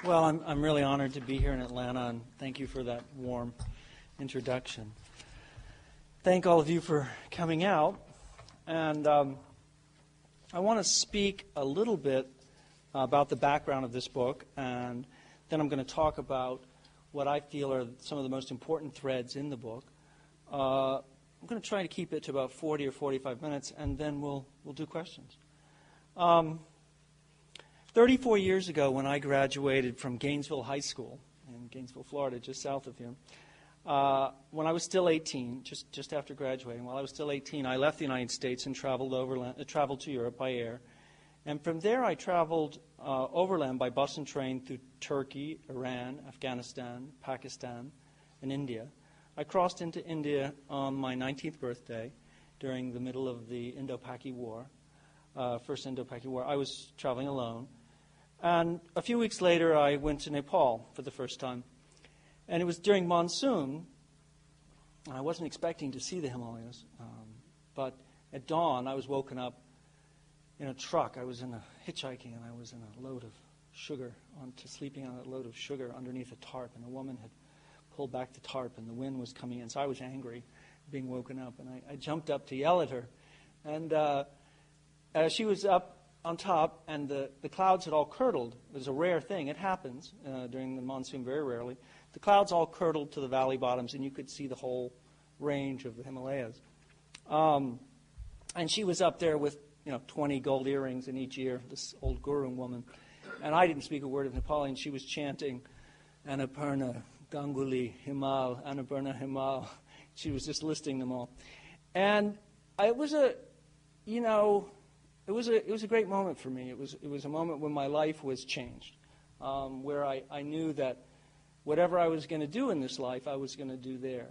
Well, I'm really honored to be here in Atlanta, and thank you for that warm introduction. Thank all of you for coming out, and I want to speak a little bit about the background of this book, and then I'm going to talk about what I feel are some of the most important threads in the book. I'm going to try to keep it to about 40 or 45 minutes, and then we'll do questions. 34 years ago, when I graduated from Gainesville High School in Gainesville, Florida, just south of here, when I was still 18, just after graduating, while I was still 18, I left the United States and traveled to Europe by air. And from there, I traveled overland by bus and train through Turkey, Iran, Afghanistan, Pakistan, and India. I crossed into India on my 19th birthday during the middle of the Indo-Paki War, first Indo-Paki War. I was traveling alone. And a few weeks later, I went to Nepal for the first time. And it was during monsoon. I wasn't expecting to see the Himalayas. But at dawn, I was woken up in a truck. I was hitchhiking, and I was in a load of sugar, sleeping on a load of sugar underneath a tarp. And a woman had pulled back the tarp, and the wind was coming in. So I was angry, being woken up. And I jumped up to yell at her. And she was up on top, and the clouds had all curdled. It was a rare thing. It happens during the monsoon very rarely. The clouds all curdled to the valley bottoms, and you could see the whole range of the Himalayas. And she was up there with 20 gold earrings in each ear, this old guru woman. And I didn't speak a word of Nepali, and she was chanting, Annapurna, Ganguli, Himal, Annapurna, Himal. She was just listing them all. And it was a great moment for me. It was a moment when my life was changed, where I knew that whatever I was going to do in this life, I was going to do there.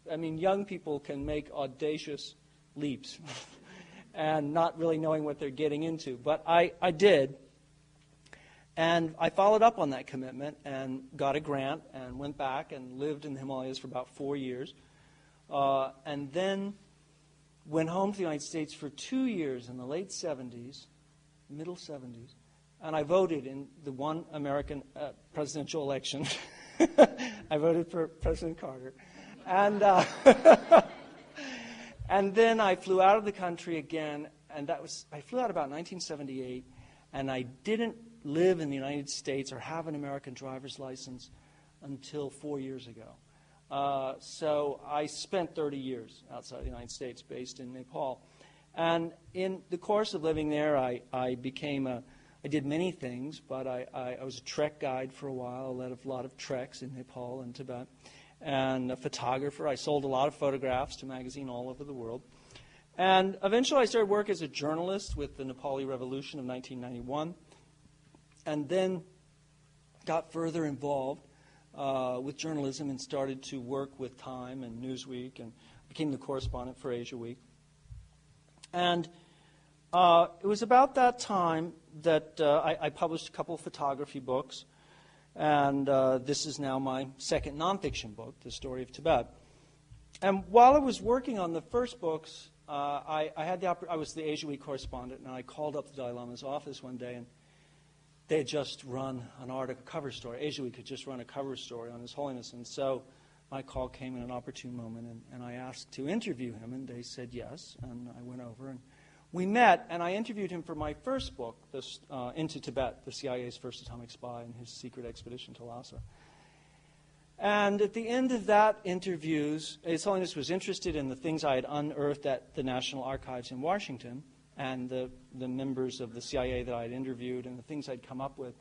Young people can make audacious leaps and not really knowing what they're getting into. But I did, and I followed up on that commitment and got a grant and went back and lived in the Himalayas for about 4 years, and then went home to the United States for 2 years in the late 70s, middle 70s, and I voted in the one American presidential election. I voted for President Carter. And and then I flew out of the country again, and I flew out about 1978, and I didn't live in the United States or have an American driver's license until 4 years ago. So I spent 30 years outside the United States, based in Nepal. And in the course of living there, I did many things, but I was a trek guide for a while. I led a lot of treks in Nepal and Tibet. And a photographer. I sold a lot of photographs to magazines all over the world. And eventually I started work as a journalist with the Nepali Revolution of 1991. And then got further involved with journalism and started to work with Time and Newsweek and became the correspondent for Asia Week. And it was about that time that I published a couple of photography books, and this is now my second nonfiction book, The Story of Tibet. And while I was working on the first books, I was the Asia Week correspondent, and I called up the Dalai Lama's office one day, and they had just run an article, cover story. Asia Week had just run a cover story on His Holiness. And so my call came in an opportune moment, and I asked to interview him, and they said yes. And I went over, and we met, and I interviewed him for my first book, Into Tibet, the CIA's First Atomic Spy and His Secret Expedition to Lhasa. And at the end of that interviews, His Holiness was interested in the things I had unearthed at the National Archives in Washington, and the members of the CIA that I had interviewed and the things I'd come up with.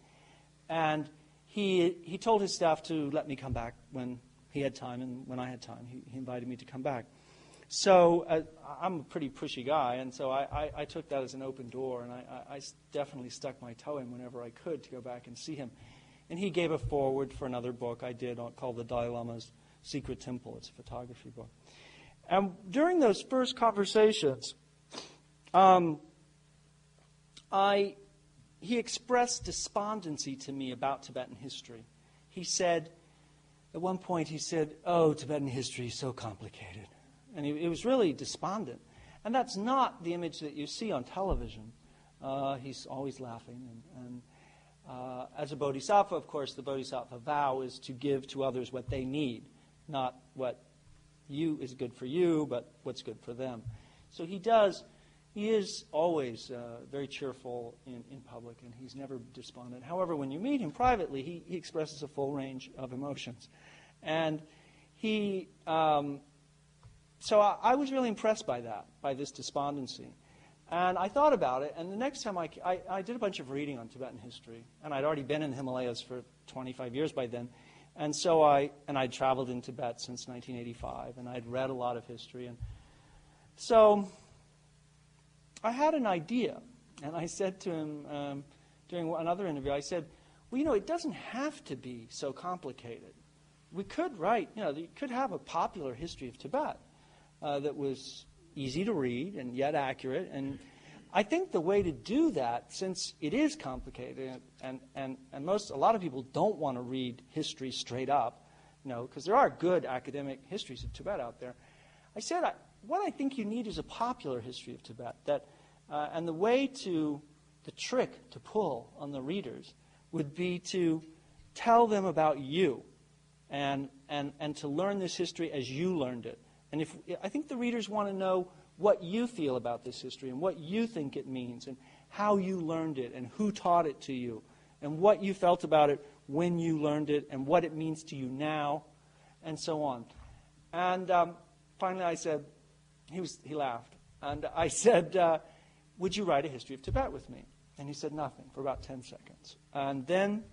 And he told his staff to let me come back when he had time and when I had time. He invited me to come back. So I'm a pretty pushy guy, and so I took that as an open door, and I definitely stuck my toe in whenever I could to go back and see him. And he gave a foreword for another book I did called The Dalai Lama's Secret Temple. It's a photography book. And during those first conversations, he expressed despondency to me about Tibetan history. He said, at one point, oh, Tibetan history is so complicated. And he was really despondent. And that's not the image that you see on television. He's always laughing. As a bodhisattva, of course, the bodhisattva vow is to give to others what they need, not what is good for you, but what's good for them. So he is always very cheerful in public, and he's never despondent. However, when you meet him privately, he expresses a full range of emotions. And so I was really impressed by that, by this despondency. And I thought about it, and the next time I did a bunch of reading on Tibetan history, and I'd already been in the Himalayas for 25 years by then, and so I'd traveled in Tibet since 1985, and I'd read a lot of history, and so I had an idea, and I said to him during another interview, I said, well, it doesn't have to be so complicated. We could write, you could have a popular history of Tibet that was easy to read and yet accurate. And I think the way to do that, since it is complicated, and a lot of people don't want to read history straight up, because there are good academic histories of Tibet out there. I said, what I think you need is a popular history of Tibet. And the trick to pull on the readers would be to tell them about you and to learn this history as you learned it. And I think the readers want to know what you feel about this history and what you think it means and how you learned it and who taught it to you and what you felt about it when you learned it and what it means to you now and so on. And finally I said, he laughed, and I said, would you write a history of Tibet with me? And he said nothing for about 10 seconds. And then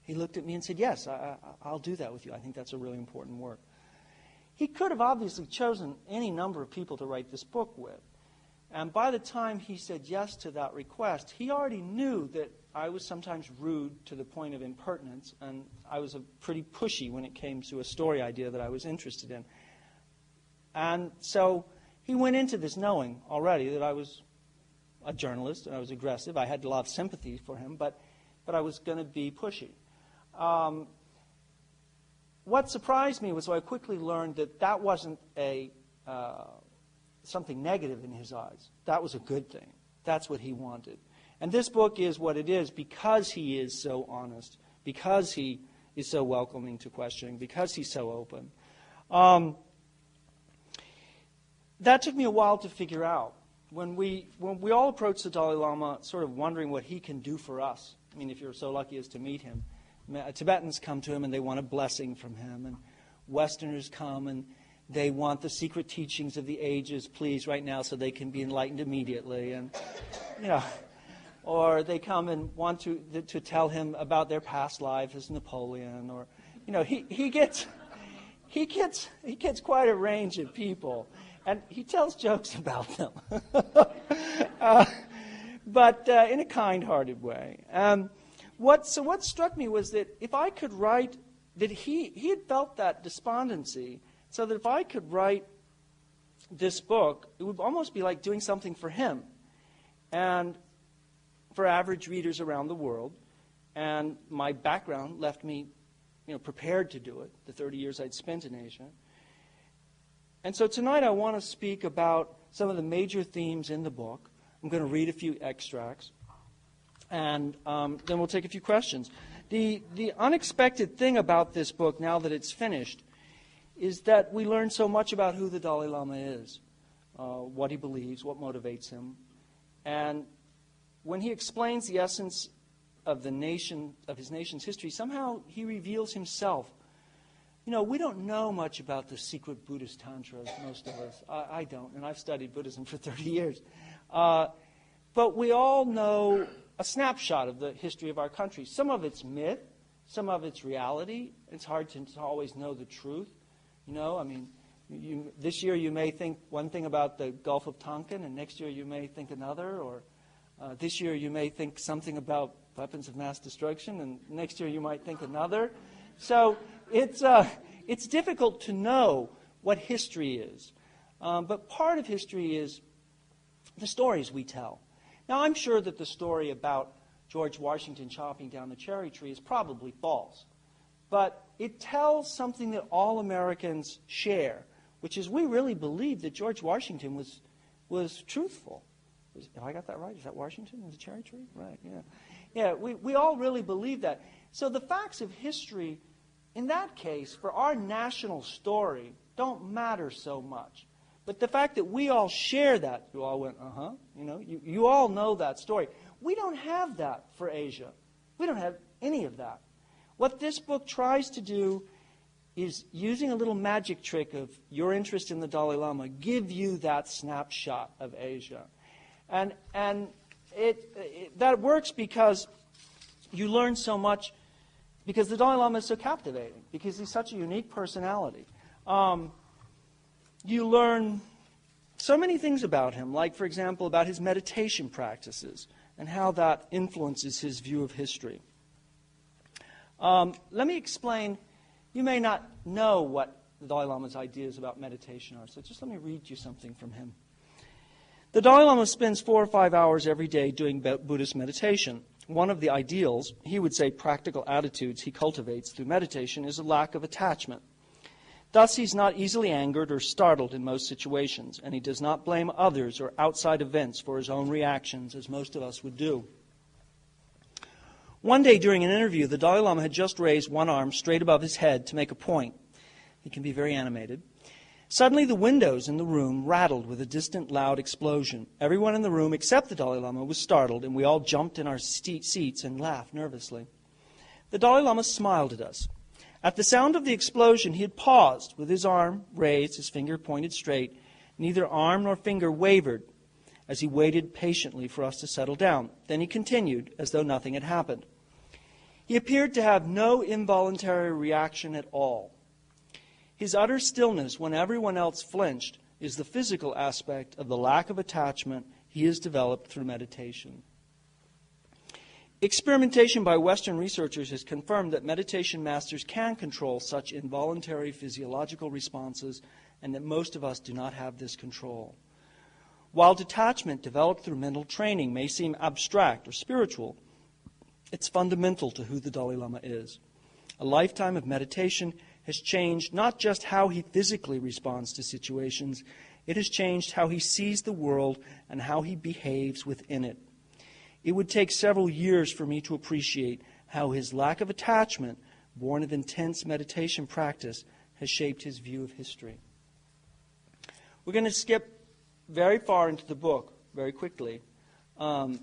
he looked at me and said, yes, I'll do that with you. I think that's a really important work. He could have obviously chosen any number of people to write this book with. And by the time he said yes to that request, he already knew that I was sometimes rude to the point of impertinence, and I was pretty pushy when it came to a story idea that I was interested in. And so he went into this knowing already that I was a journalist and I was aggressive. I had a lot of sympathy for him, but I was going to be pushy. What surprised me was I quickly learned that wasn't something negative in his eyes. That was a good thing. That's what he wanted. And this book is what it is because he is so honest, because he is so welcoming to questioning, because he's so open. That took me a while to figure out. When we all approach the Dalai Lama sort of wondering what he can do for us, I mean, if you're so lucky as to meet him, Tibetans come to him and they want a blessing from him, and Westerners come and they want the secret teachings of the ages, please, right now, so they can be enlightened immediately, and or they come and want to tell him about their past life as Napoleon, or he gets quite a range of people, and he tells jokes about them, but in a kind-hearted way. What struck me was that if I could write, that he had felt that despondency, so that if I could write this book, it would almost be like doing something for him and for average readers around the world. And my background left me prepared to do it, the 30 years I'd spent in Asia. And so tonight I want to speak about some of the major themes in the book. I'm going to read a few extracts. And then we'll take a few questions. The unexpected thing about this book, now that it's finished, is that we learn so much about who the Dalai Lama is, what he believes, what motivates him. And when he explains the essence of his nation's history, somehow he reveals himself. We don't know much about the secret Buddhist tantras, most of us. I don't, and I've studied Buddhism for 30 years. But we all know a snapshot of the history of our country. Some of it's myth, some of it's reality. It's hard to always know the truth. This year you may think one thing about the Gulf of Tonkin, and next year you may think another, or this year you may think something about weapons of mass destruction, and next year you might think another. So it's difficult to know what history is. But part of history is the stories we tell. Now, I'm sure that the story about George Washington chopping down the cherry tree is probably false. But it tells something that all Americans share, which is we really believe that George Washington was truthful. Have I got that right? Is that Washington? Was a cherry tree? Right, yeah. Yeah, we all really believe that. So the facts of history, in that case, for our national story, don't matter so much. But the fact that we all share that, you all went, you all know that story. We don't have that for Asia. We don't have any of that. What this book tries to do is, using a little magic trick of your interest in the Dalai Lama, give you that snapshot of Asia. And that works because you learn so much, because the Dalai Lama is so captivating, because he's such a unique personality. You learn so many things about him, like, for example, about his meditation practices and how that influences his view of history. Let me explain. You may not know what the Dalai Lama's ideas about meditation are, so just let me read you something from him. The Dalai Lama spends 4 or 5 hours every day doing Buddhist meditation. One of the ideals, he would say practical attitudes he cultivates through meditation, is a lack of attachment. Thus, he's not easily angered or startled in most situations, and he does not blame others or outside events for his own reactions, as most of us would do. One day during an interview, the Dalai Lama had just raised one arm straight above his head to make a point. He can be very animated. Suddenly, the windows in the room rattled with a distant, loud explosion. Everyone in the room, except the Dalai Lama, was startled, and we all jumped in our seats and laughed nervously. The Dalai Lama smiled at us. At the sound of the explosion, he had paused, with his arm raised, his finger pointed straight. Neither arm nor finger wavered, as he waited patiently for us to settle down. Then he continued, as though nothing had happened. He appeared to have no involuntary reaction at all. His utter stillness when everyone else flinched is the physical aspect of the lack of attachment he has developed through meditation. Experimentation by Western researchers has confirmed that meditation masters can control such involuntary physiological responses, and that most of us do not have this control. While detachment developed through mental training may seem abstract or spiritual, it's fundamental to who the Dalai Lama is. A lifetime of meditation has changed not just how he physically responds to situations, it has changed how he sees the world and how he behaves within it. It would take several years for me to appreciate how his lack of attachment, born of intense meditation practice, has shaped his view of history. We're going to skip very far into the book, very quickly, and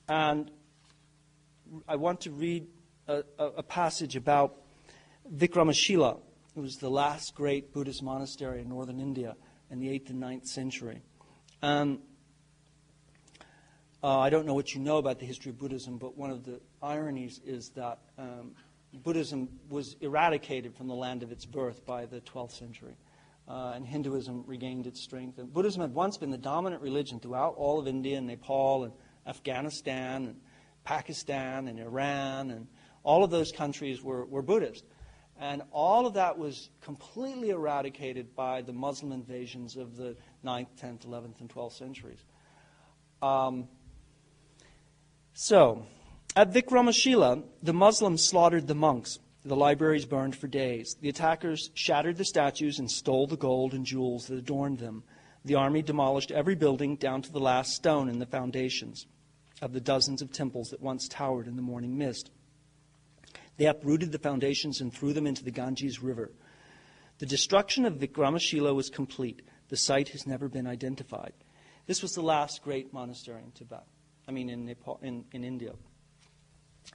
I want to read a passage about Vikramashila. It was the last great Buddhist monastery in northern India in the 8th and 9th century. I don't know what you know about the history of Buddhism, but one of the ironies is that Buddhism was eradicated from the land of its birth by the 12th century, and Hinduism regained its strength. And Buddhism had once been the dominant religion throughout all of India and Nepal and Afghanistan and Pakistan and Iran, and all of those countries were Buddhist. And all of that was completely eradicated by the Muslim invasions of the 9th, 10th, 11th, and 12th centuries. So, at Vikramashila, the Muslims slaughtered the monks. The libraries burned for days. The attackers shattered the statues and stole the gold and jewels that adorned them. The army demolished every building down to the last stone in the foundations of the dozens of temples that once towered in the morning mist. They uprooted the foundations and threw them into the Ganges River. The destruction of Vikramashila was complete. The site has never been identified. This was the last great monastery in Tibet. In Nepal, in India.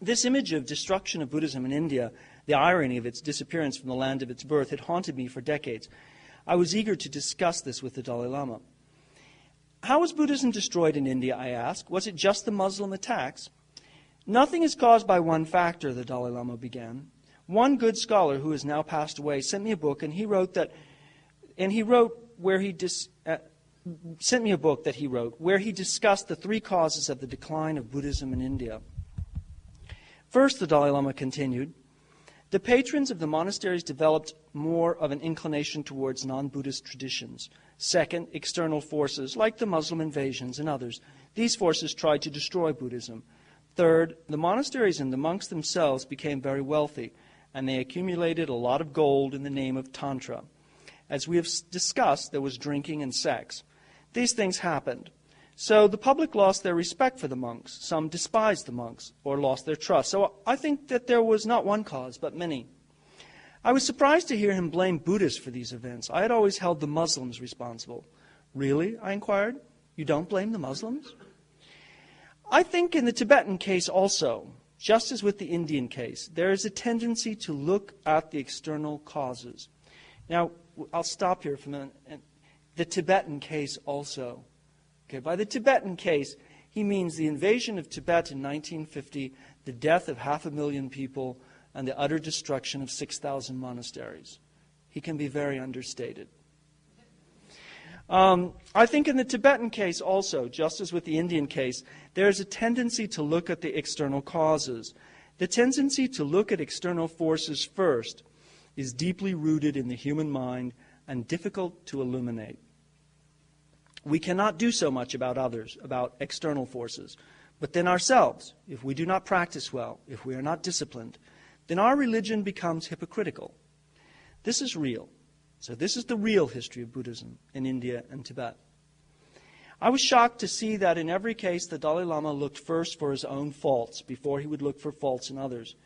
This image of destruction of Buddhism in India, the irony of its disappearance from the land of its birth, had haunted me for decades. I was eager to discuss this with the Dalai Lama. How was Buddhism destroyed in India, I asked? Was it just the Muslim attacks? Nothing is caused by one factor, the Dalai Lama began. One good scholar who has now passed away sent me a book, and he wrote where he discussed the 3 causes of the decline of Buddhism in India. First, the Dalai Lama continued, the patrons of the monasteries developed more of an inclination towards non-Buddhist traditions. Second, external forces, like the Muslim invasions and others. These forces tried to destroy Buddhism. Third, the monasteries and the monks themselves became very wealthy, and they accumulated a lot of gold in the name of Tantra. As we have discussed, there was drinking and sex. These things happened. So the public lost their respect for the monks. Some despised the monks or lost their trust. So I think that there was not one cause, but many. I was surprised to hear him blame Buddhists for these events. I had always held the Muslims responsible. Really? I inquired. You don't blame the Muslims? I think in the Tibetan case also, just as with the Indian case, there is a tendency to look at the external causes. Now, I'll stop here for a minute. The Tibetan case also. Okay, by the Tibetan case, he means the invasion of Tibet in 1950, the death of 500,000 people, and the utter destruction of 6,000 monasteries. He can be very understated. I think in the Tibetan case also, just as with the Indian case, there is a tendency to look at the external causes. The tendency to look at external forces first is deeply rooted in the human mind and difficult to eliminate. We cannot do so much about others, about external forces. But then ourselves, if we do not practice well, if we are not disciplined, then our religion becomes hypocritical. This is real. So this is the real history of Buddhism in India and Tibet. I was shocked to see that in every case the Dalai Lama looked first for his own faults before he would look for faults in others.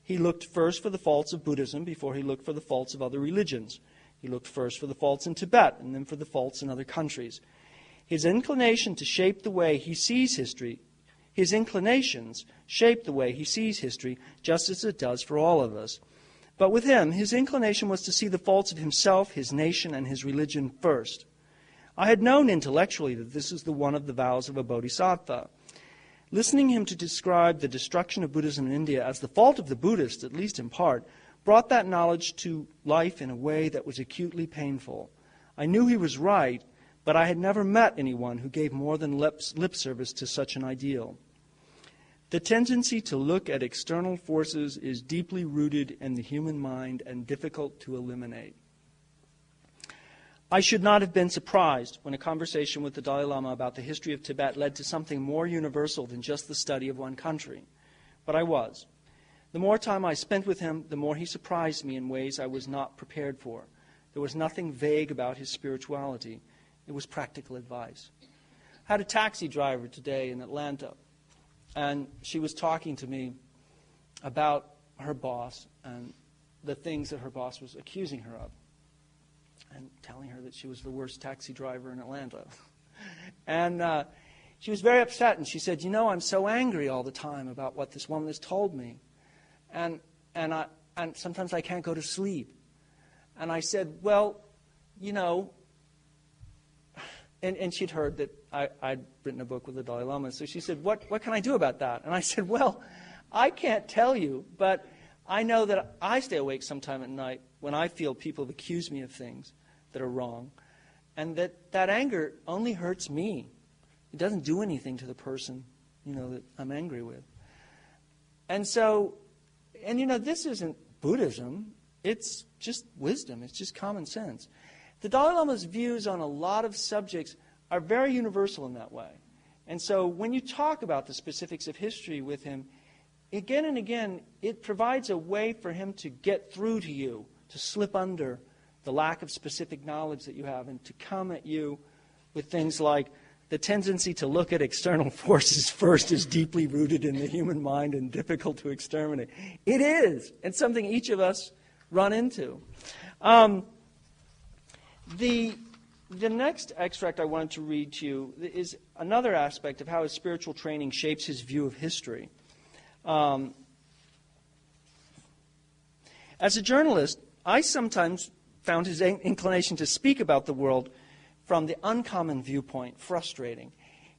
He looked first for the faults of Buddhism before he looked for the faults of other religions. He looked first for the faults in Tibet and then for the faults in other countries. His inclination to shape the way he sees history, his inclinations shape the way he sees history, just as it does for all of us. But with him, his inclination was to see the faults of himself, his nation, and his religion first. I had known intellectually that this is one of the vows of a bodhisattva. Listening him to describe the destruction of Buddhism in India as the fault of the Buddhists, at least in part, brought that knowledge to life in a way that was acutely painful. I knew he was right, but I had never met anyone who gave more than lip service to such an ideal. The tendency to look at external forces is deeply rooted in the human mind and difficult to eliminate. I should not have been surprised when a conversation with the Dalai Lama about the history of Tibet led to something more universal than just the study of one country. But I was. The more time I spent with him, the more he surprised me in ways I was not prepared for. There was nothing vague about his spirituality. It was practical advice. I had a taxi driver today in Atlanta, and she was talking to me about her boss and the things that her boss was accusing her of, and telling her that she was the worst taxi driver in Atlanta. And she was very upset, and she said, "You know, I'm so angry all the time about what this woman has told me, and sometimes I can't go to sleep." And I said, "Well, you know," and she'd heard that I'd written a book with the Dalai Lama, so she said, what can I do about that? And I said, "Well, I can't tell you, but I know that I stay awake sometime at night when I feel people have accused me of things that are wrong, and that anger only hurts me. It doesn't do anything to the person, that I'm angry with." And so, this isn't Buddhism. It's just wisdom. It's just common sense. The Dalai Lama's views on a lot of subjects are very universal in that way. And so when you talk about the specifics of history with him, again and again, it provides a way for him to get through to you, to slip under the lack of specific knowledge that you have, and to come at you with things like the tendency to look at external forces first is deeply rooted in the human mind and difficult to exterminate. It is. It's something each of us run into. The next extract I wanted to read to you is another aspect of how his spiritual training shapes his view of history. As a journalist, I sometimes found his inclination to speak about the world from the uncommon viewpoint frustrating.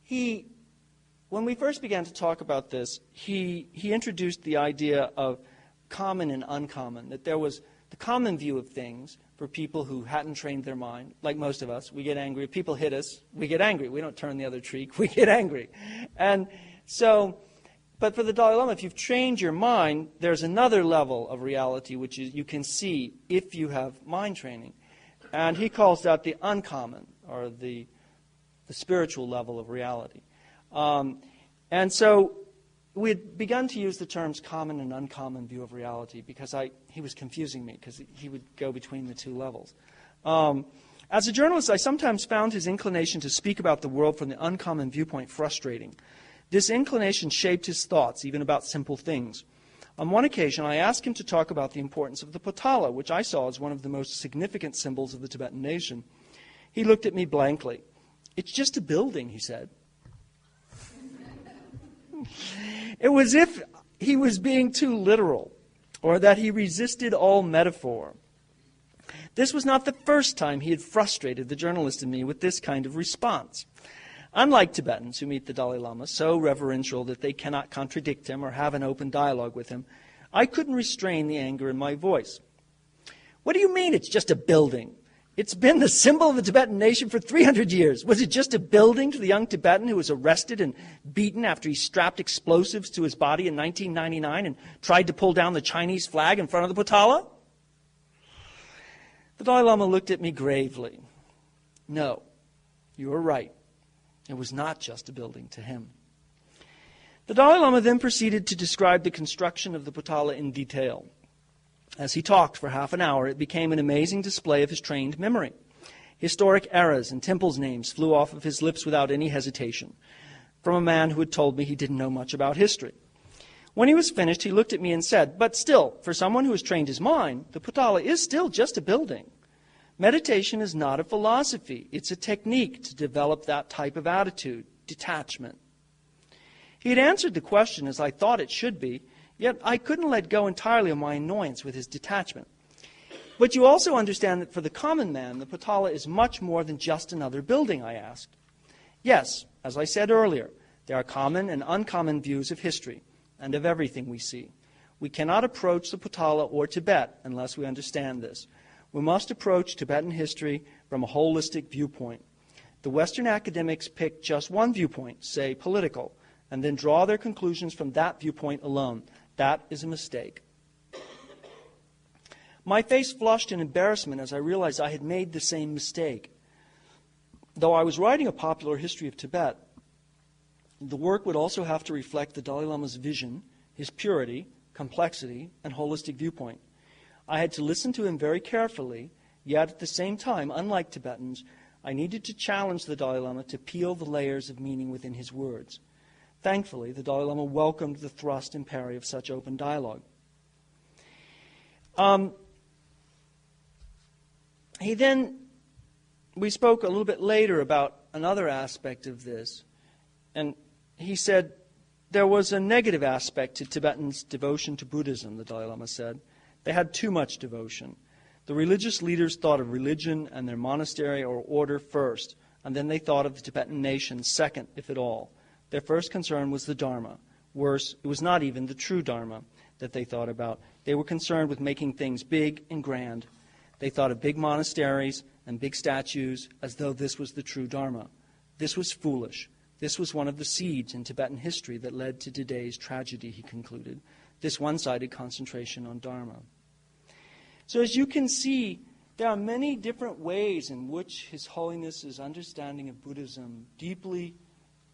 When we first began to talk about this, he introduced the idea of common and uncommon, that there was the common view of things for people who hadn't trained their mind. Like most of us, we get angry. If people hit us, we get angry. We don't turn the other cheek. We get angry. And so, but for the Dalai Lama, if you've trained your mind, there's another level of reality which is you can see if you have mind training. And he calls that the uncommon, or the spiritual level of reality. And so we had begun to use the terms common and uncommon view of reality because he was confusing me because he would go between the two levels. As a journalist, I sometimes found his inclination to speak about the world from the uncommon viewpoint frustrating. This inclination shaped his thoughts, even about simple things. On one occasion, I asked him to talk about the importance of the potala, which I saw as one of the most significant symbols of the Tibetan nation. He looked at me blankly. "It's just a building," he said. It was as if he was being too literal, or that he resisted all metaphor. This was not the first time he had frustrated the journalist and me with this kind of response. Unlike Tibetans who meet the Dalai Lama so reverential that they cannot contradict him or have an open dialogue with him, I couldn't restrain the anger in my voice. "What do you mean it's just a building? It's been the symbol of the Tibetan nation for 300 years. Was it just a building to the young Tibetan who was arrested and beaten after he strapped explosives to his body in 1999 and tried to pull down the Chinese flag in front of the potala?" The Dalai Lama looked at me gravely. "No, you are right. It was not just a building to him." The Dalai Lama then proceeded to describe the construction of the potala in detail. As he talked for half an hour, it became an amazing display of his trained memory. Historic eras and temples' names flew off of his lips without any hesitation, from a man who had told me he didn't know much about history. When he was finished, he looked at me and said, "But still, for someone who has trained his mind, the potala is still just a building. Meditation is not a philosophy. It's a technique to develop that type of attitude, detachment." He had answered the question as I thought it should be, yet I couldn't let go entirely of my annoyance with his detachment. "But you also understand that for the common man, the potala is much more than just another building?" I asked. "Yes, as I said earlier, there are common and uncommon views of history and of everything we see. We cannot approach the potala or Tibet unless we understand this. We must approach Tibetan history from a holistic viewpoint. The Western academics pick just one viewpoint, say political, and then draw their conclusions from that viewpoint alone. That is a mistake." My face flushed in embarrassment as I realized I had made the same mistake. Though I was writing a popular history of Tibet, the work would also have to reflect the Dalai Lama's vision, his purity, complexity, and holistic viewpoint. I had to listen to him very carefully, yet at the same time, unlike Tibetans, I needed to challenge the Dalai Lama to peel the layers of meaning within his words. Thankfully, the Dalai Lama welcomed the thrust and parry of such open dialogue. We spoke a little bit later about another aspect of this, and he said there was a negative aspect to Tibetans' devotion to Buddhism, the Dalai Lama said. They had too much devotion. The religious leaders thought of religion and their monastery or order first, and then they thought of the Tibetan nation second, if at all. Their first concern was the Dharma. Worse, it was not even the true Dharma that they thought about. They were concerned with making things big and grand. They thought of big monasteries and big statues as though this was the true Dharma. This was foolish. This was one of the seeds in Tibetan history that led to today's tragedy, he concluded. This one-sided concentration on Dharma. So as you can see, there are many different ways in which His Holiness's understanding of Buddhism deeply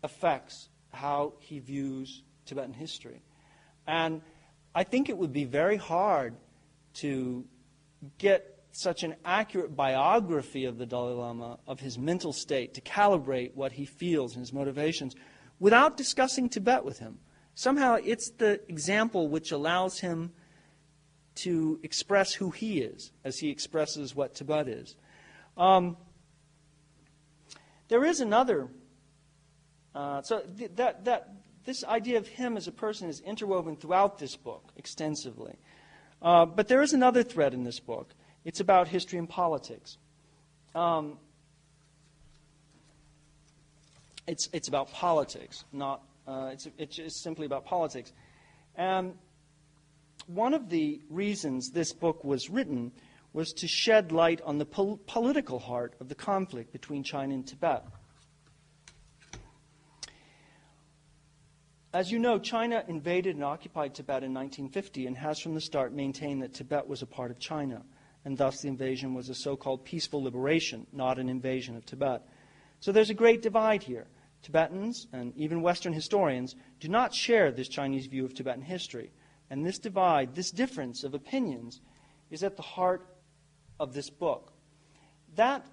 affects how he views Tibetan history. And I think it would be very hard to get such an accurate biography of the Dalai Lama, of his mental state, to calibrate what he feels and his motivations, without discussing Tibet with him. Somehow it's the example which allows him to express who he is, as he expresses what Tibet is. There is another... this idea of him as a person is interwoven throughout this book extensively. But there is another thread in this book. It's about history and politics. It's about politics, not it's just simply about politics. And one of the reasons this book was written was to shed light on the political heart of the conflict between China and Tibet. As you know, China invaded and occupied Tibet in 1950 and has from the start maintained that Tibet was a part of China, and thus the invasion was a so-called peaceful liberation, not an invasion of Tibet. So there's a great divide here. Tibetans, and even Western historians, do not share this Chinese view of Tibetan history. And this divide, this difference of opinions, is at the heart of this book. That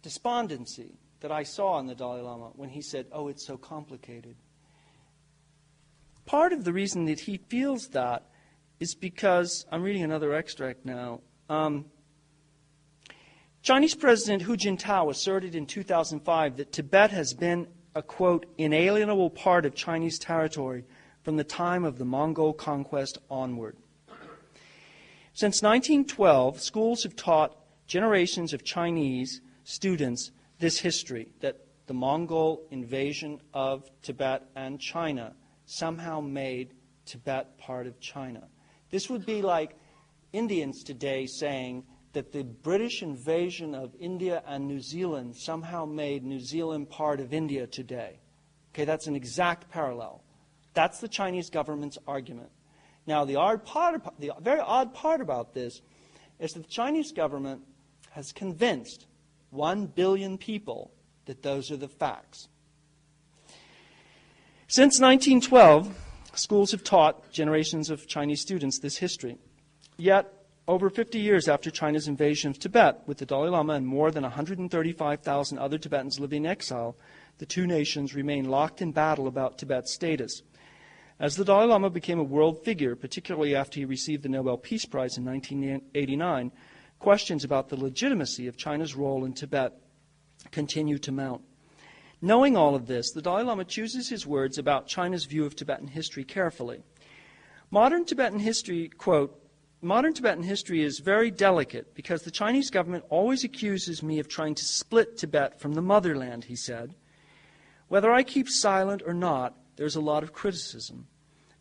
despondency that I saw in the Dalai Lama when he said, "Oh, it's so complicated." Part of the reason that he feels that is because, I'm reading another extract now, Chinese President Hu Jintao asserted in 2005 that Tibet has been a, quote, inalienable part of Chinese territory from the time of the Mongol conquest onward. Since 1912, schools have taught generations of Chinese students this history, that the Mongol invasion of Tibet and China somehow made Tibet part of China. This would be like Indians today saying that the British invasion of India and New Zealand somehow made New Zealand part of India today. Okay, that's an exact parallel. That's the Chinese government's argument. Now, the very odd part about this is that the Chinese government has convinced 1 billion people that those are the facts. Since 1912, schools have taught generations of Chinese students this history. Yet, over 50 years after China's invasion of Tibet, with the Dalai Lama and more than 135,000 other Tibetans living in exile, the two nations remain locked in battle about Tibet's status. As the Dalai Lama became a world figure, particularly after he received the Nobel Peace Prize in 1989, questions about the legitimacy of China's role in Tibet continue to mount. Knowing all of this, the Dalai Lama chooses his words about China's view of Tibetan history carefully. Modern Tibetan history, quote, "Modern Tibetan history is very delicate because the Chinese government always accuses me of trying to split Tibet from the motherland," he said. "Whether I keep silent or not, there's a lot of criticism.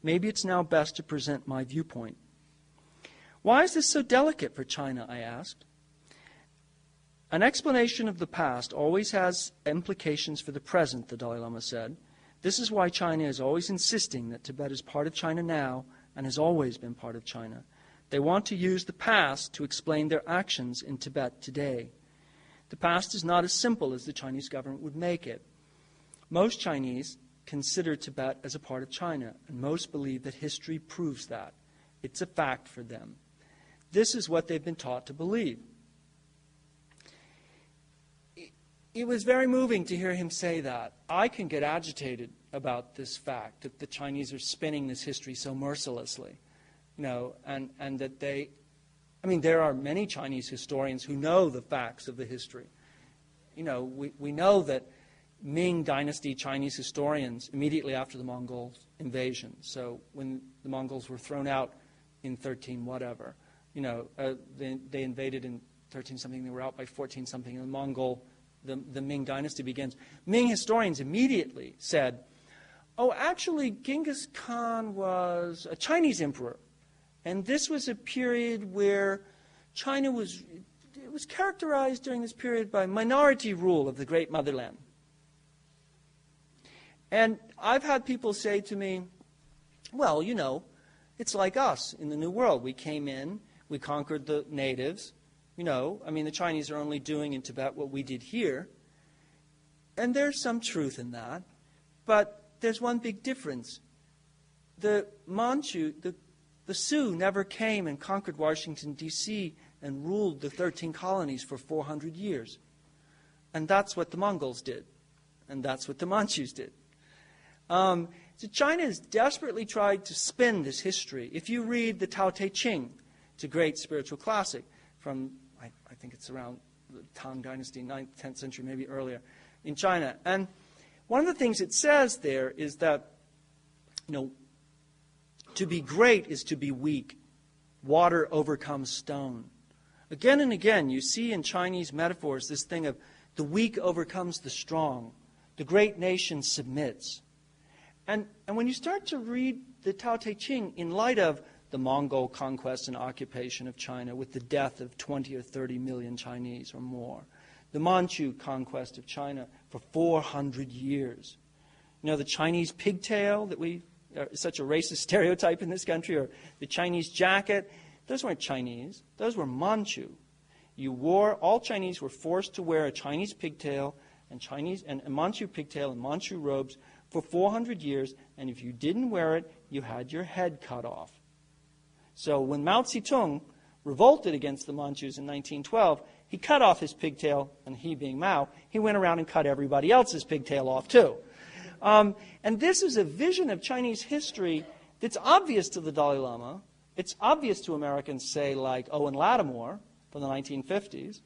Maybe it's now best to present my viewpoint." "Why is this so delicate for China?" I asked. "An explanation of the past always has implications for the present," the Dalai Lama said. "This is why China is always insisting that Tibet is part of China now and has always been part of China. They want to use the past to explain their actions in Tibet today. The past is not as simple as the Chinese government would make it. Most Chinese consider Tibet as a part of China, and most believe that history proves that. It's a fact for them. This is what they've been taught to believe." It was very moving to hear him say that. I can get agitated about this fact, that the Chinese are spinning this history so mercilessly. And that there are many Chinese historians who know the facts of the history. We know that Ming Dynasty Chinese historians, immediately after the Mongol invasion, so when the Mongols were thrown out in 13 whatever, they invaded in 13 something, they were out by 14 something, and the Ming Dynasty begins. Ming historians immediately said, "Oh, actually, Genghis Khan was a Chinese emperor. And this was a period where China was characterized during this period by minority rule of the great motherland." And I've had people say to me, "Well, it's like us in the New World. We came in, we conquered the natives. The Chinese are only doing in Tibet what we did here." And there's some truth in that. But there's one big difference. The Sioux never came and conquered Washington, D.C. and ruled the 13 colonies for 400 years. And that's what the Mongols did. And that's what the Manchus did. So China has desperately tried to spin this history. If you read the Tao Te Ching, it's a great spiritual classic from, I think it's around the Tang Dynasty, 9th, 10th century, maybe earlier, in China. And one of the things it says there is that, to be great is to be weak. Water overcomes stone. Again and again, you see in Chinese metaphors this thing of the weak overcomes the strong. The great nation submits. And when you start to read the Tao Te Ching in light of the Mongol conquest and occupation of China with the death of 20 or 30 million Chinese or more, the Manchu conquest of China for 400 years, the Chinese pigtail that such a racist stereotype in this country, or the Chinese jacket, those weren't Chinese. Those were Manchu. All Chinese were forced to wear a Chinese pigtail and a Manchu pigtail and Manchu robes for 400 years, and if you didn't wear it, you had your head cut off. So when Mao Zedong revolted against the Manchus in 1912, he cut off his pigtail, and he being Mao, he went around and cut everybody else's pigtail off too. And this is a vision of Chinese history that's obvious to the Dalai Lama. It's obvious to Americans, say, like Owen Lattimore from the 1950s.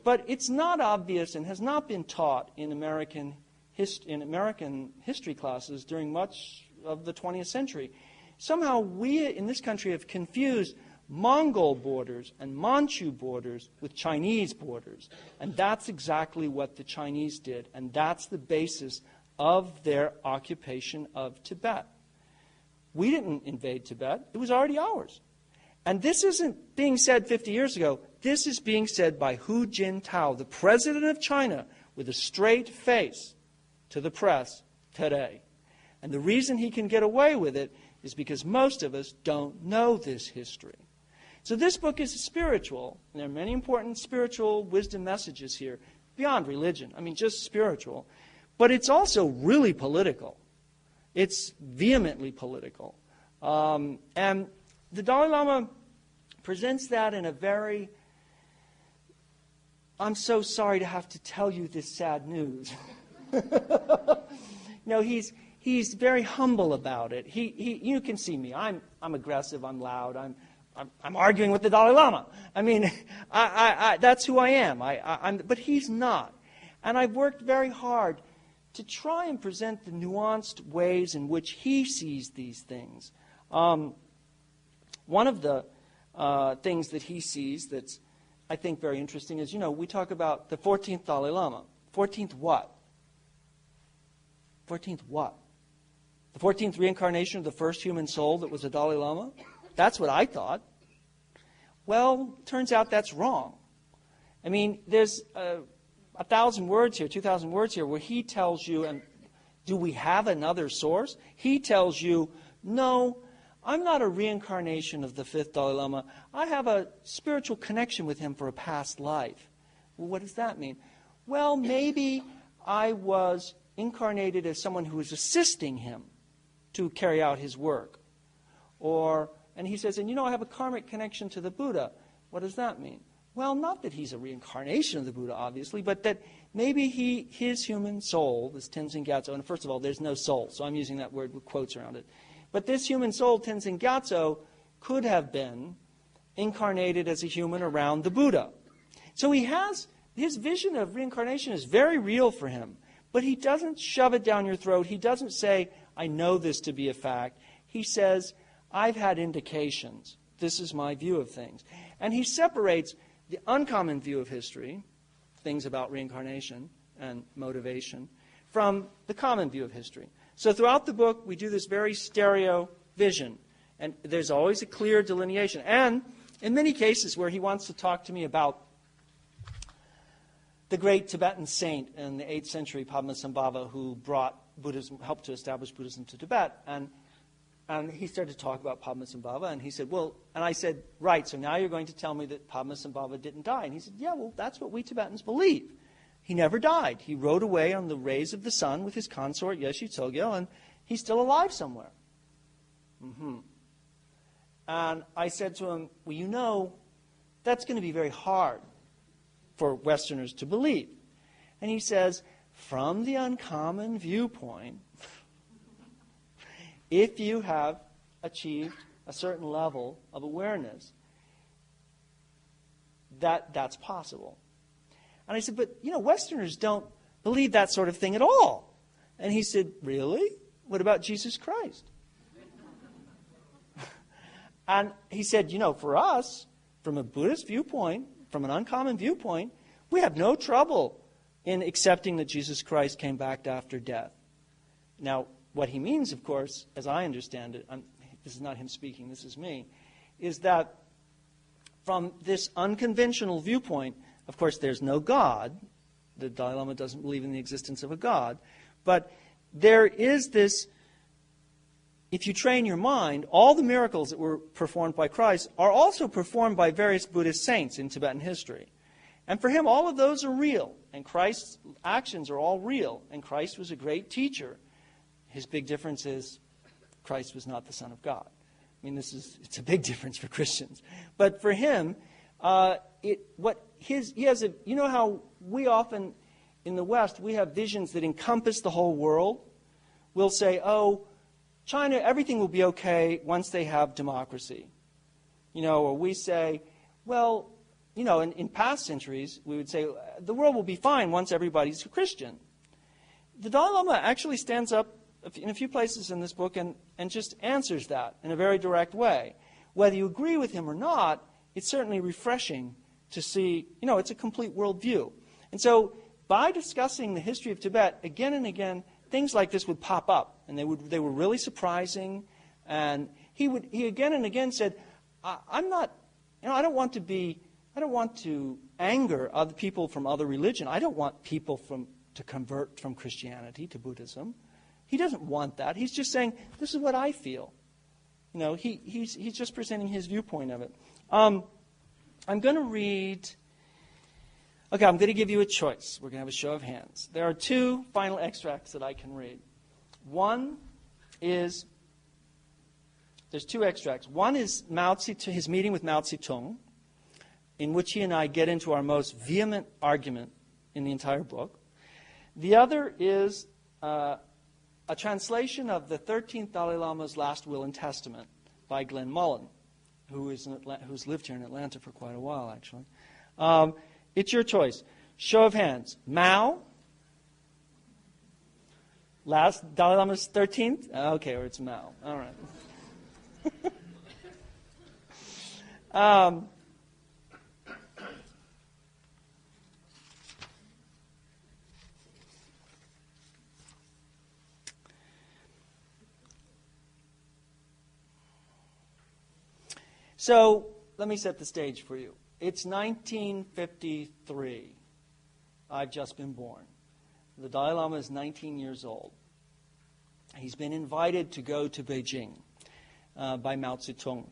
But it's not obvious and has not been taught in American history classes during much of the 20th century. Somehow we in this country have confused Mongol borders and Manchu borders with Chinese borders. And that's exactly what the Chinese did. And that's the basis of their occupation of Tibet. We didn't invade Tibet. It was already ours. And this isn't being said 50 years ago. This is being said by Hu Jintao, the president of China, with a straight face to the press today. And the reason he can get away with it is because most of us don't know this history. So this book is spiritual, and there are many important spiritual wisdom messages here, beyond religion. I mean, just spiritual. But it's also really political. It's vehemently political. And the Dalai Lama presents that in a very... I'm so sorry to have to tell you this sad news. No, he's very humble about it. You can see me. I'm aggressive. I'm loud. I'm arguing with the Dalai Lama. I mean, that's who I am. But he's not. And I've worked very hard to try and present the nuanced ways in which he sees these things. One of the things that he sees that's, I think, very interesting is, we talk about the 14th Dalai Lama. 14th what? 14th what? The 14th reincarnation of the first human soul that was a Dalai Lama? That's what I thought. Well, turns out that's wrong. I mean, there's 1,000 words here, 2,000 words here, where he tells you, and do we have another source? He tells you, no, I'm not a reincarnation of the fifth Dalai Lama. I have a spiritual connection with him for a past life. Well, what does that mean? Well, maybe I was incarnated as someone who was assisting him to carry out his work. And he says, and I have a karmic connection to the Buddha. What does that mean? Well, not that he's a reincarnation of the Buddha, obviously, but that maybe his human soul, this Tenzin Gyatso, and first of all, there's no soul, so I'm using that word with quotes around it. But this human soul, Tenzin Gyatso, could have been incarnated as a human around the Buddha. So his vision of reincarnation is very real for him, but he doesn't shove it down your throat. He doesn't say, I know this to be a fact. He says, I've had indications. This is my view of things. And he separates the uncommon view of history, things about reincarnation and motivation, from the common view of history. So throughout the book, we do this very stereo vision. And there's always a clear delineation. And in many cases where he wants to talk to me about the great Tibetan saint in the 8th century, Padmasambhava, who brought Buddhism, helped to establish Buddhism to Tibet, and he started to talk about Padmasambhava, and he said, well, and I said, right, so now you're going to tell me that Padmasambhava didn't die. And he said, yeah, well, that's what we Tibetans believe. He never died. He rode away on the rays of the sun with his consort, Yeshe Tsogyal, and he's still alive somewhere. And I said to him, well, that's going to be very hard for Westerners to believe. And he says, from the uncommon viewpoint, if you have achieved a certain level of awareness, that's possible. And I said, but, Westerners don't believe that sort of thing at all. And he said, really? What about Jesus Christ? And he said, for us, from a Buddhist viewpoint, from an uncommon viewpoint, we have no trouble in accepting that Jesus Christ came back after death. Now, what he means, of course, as I understand it, this is not him speaking, this is me, is that from this unconventional viewpoint, of course, there's no God. The Dalai Lama doesn't believe in the existence of a God. But there is this, if you train your mind, all the miracles that were performed by Christ are also performed by various Buddhist saints in Tibetan history. And for him, all of those are real. And Christ's actions are all real. And Christ was a great teacher. His big difference is Christ was not the Son of God. I mean, it's a big difference for Christians. But for him, you know how we often, in the West, we have visions that encompass the whole world. We'll say, oh, China, everything will be okay once they have democracy. You know, or we say, well, you know, in past centuries, we would say, the world will be fine once everybody's a Christian. The Dalai Lama actually stands up in a few places in this book and just answers that in a very direct way. Whether you agree with him or not, it's certainly refreshing to see, you know, it's a complete worldview. And so by discussing the history of Tibet again and again, things like this would pop up, and they were really surprising. And he again and again said, I'm not, you know, I don't want to anger other people from other religion. I don't want people to convert from Christianity to Buddhism. He doesn't want that. He's just saying, this is what I feel. You know, he's just presenting his viewpoint of it. I'm going to read. Okay, I'm going to give you a choice. We're going to have a show of hands. There are two final extracts that I can read. There's two extracts. One is his meeting with Mao Zedong, in which he and I get into our most vehement argument in the entire book. The other is a translation of the 13th Dalai Lama's Last Will and Testament by Glenn Mullen, who's lived here in Atlanta for quite a while, actually. It's your choice. Show of hands. Mao. Last Dalai Lama's 13th? Okay, or it's Mao. All right. So let me set the stage for you. It's 1953. I've just been born. The Dalai Lama is 19 years old. He's been invited to go to Beijing by Mao Zedong.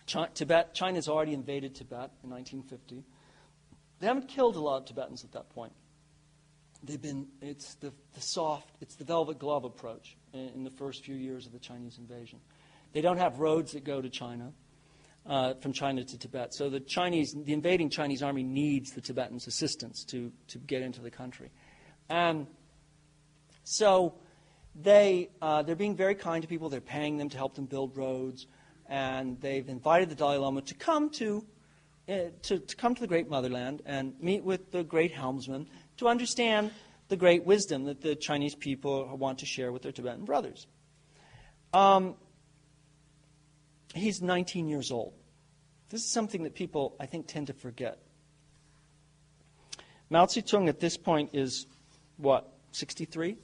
China's already invaded Tibet in 1950. They haven't killed a lot of Tibetans at that point. It's the velvet glove approach in the first few years of the Chinese invasion. They don't have roads that go to China, from China to Tibet. So the invading Chinese army needs the Tibetans' assistance to get into the country. So they're being very kind to people. They're paying them to help them build roads. And they've invited the Dalai Lama to come to the great motherland and meet with the great helmsman to understand the great wisdom that the Chinese people want to share with their Tibetan brothers. He's 19 years old. This is something that people, I think, tend to forget. Mao Zedong at this point is, 63?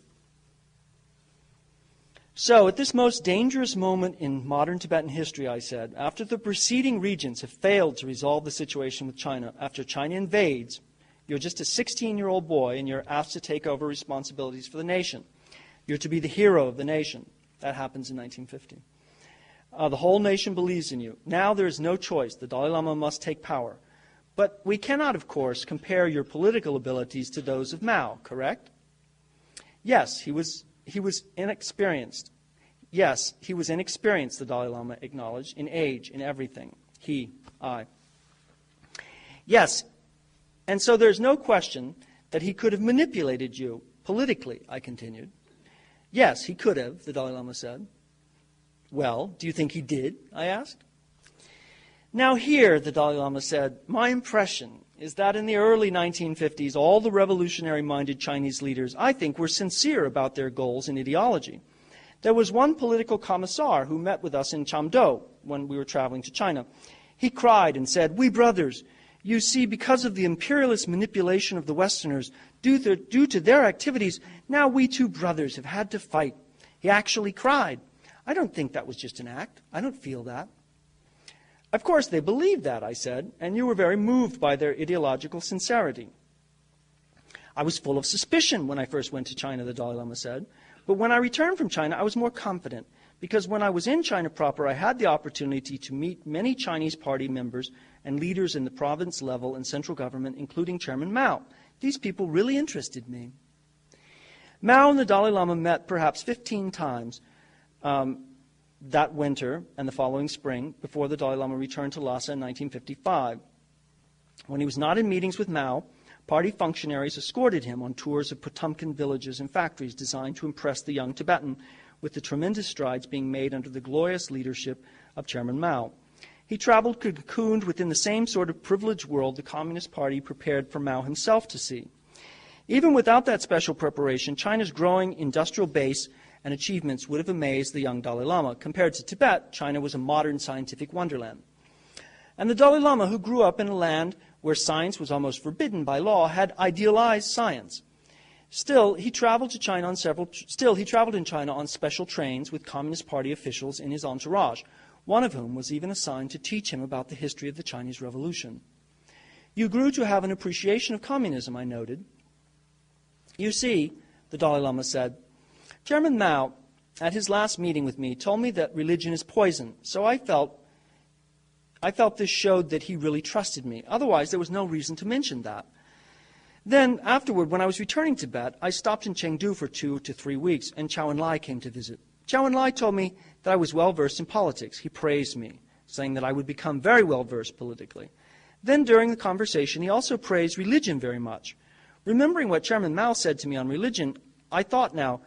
So, at this most dangerous moment in modern Tibetan history, I said, after the preceding regents have failed to resolve the situation with China, after China invades, you're just a 16-year-old boy and you're asked to take over responsibilities for the nation. You're to be the hero of the nation. That happens in 1950. The whole nation believes in you. Now there is no choice. The Dalai Lama must take power. But we cannot, of course, compare your political abilities to those of Mao, correct? Yes, he was inexperienced. Yes, he was inexperienced, the Dalai Lama acknowledged, in age, in everything. I. Yes, and so there's no question that he could have manipulated you politically, I continued. Yes, he could have, the Dalai Lama said. Well, do you think he did? I asked. Now here, the Dalai Lama said, my impression is that in the early 1950s, all the revolutionary-minded Chinese leaders, I think, were sincere about their goals and ideology. There was one political commissar who met with us in Chamdo when we were traveling to China. He cried and said, we brothers, you see, because of the imperialist manipulation of the Westerners, due to their activities, now we two brothers have had to fight. He actually cried. I don't think that was just an act. I don't feel that. Of course, they believed that, I said, and you were very moved by their ideological sincerity. I was full of suspicion when I first went to China, the Dalai Lama said. But when I returned from China, I was more confident, because when I was in China proper, I had the opportunity to meet many Chinese party members and leaders in the province level and central government, including Chairman Mao. These people really interested me. Mao and the Dalai Lama met perhaps 15 times that winter and the following spring before the Dalai Lama returned to Lhasa in 1955. When he was not in meetings with Mao, party functionaries escorted him on tours of Potemkin villages and factories designed to impress the young Tibetan with the tremendous strides being made under the glorious leadership of Chairman Mao. He traveled cocooned within the same sort of privileged world the Communist Party prepared for Mao himself to see. Even without that special preparation, China's growing industrial base and achievements would have amazed the young Dalai Lama. Compared to Tibet, China was a modern scientific wonderland. And the Dalai Lama, who grew up in a land where science was almost forbidden by law, had idealized science. Still, he traveled in China on special trains with Communist Party officials in his entourage, one of whom was even assigned to teach him about the history of the Chinese Revolution. You grew to have an appreciation of communism, I noted. You see, the Dalai Lama said, Chairman Mao, at his last meeting with me, told me that religion is poison, so I felt this showed that he really trusted me. Otherwise, there was no reason to mention that. Then, afterward, when I was returning to Tibet, I stopped in Chengdu for 2 to 3 weeks, and Chou Enlai came to visit. Chou Enlai told me that I was well-versed in politics. He praised me, saying that I would become very well-versed politically. Then, during the conversation, he also praised religion very much. Remembering what Chairman Mao said to me on religion, I thought now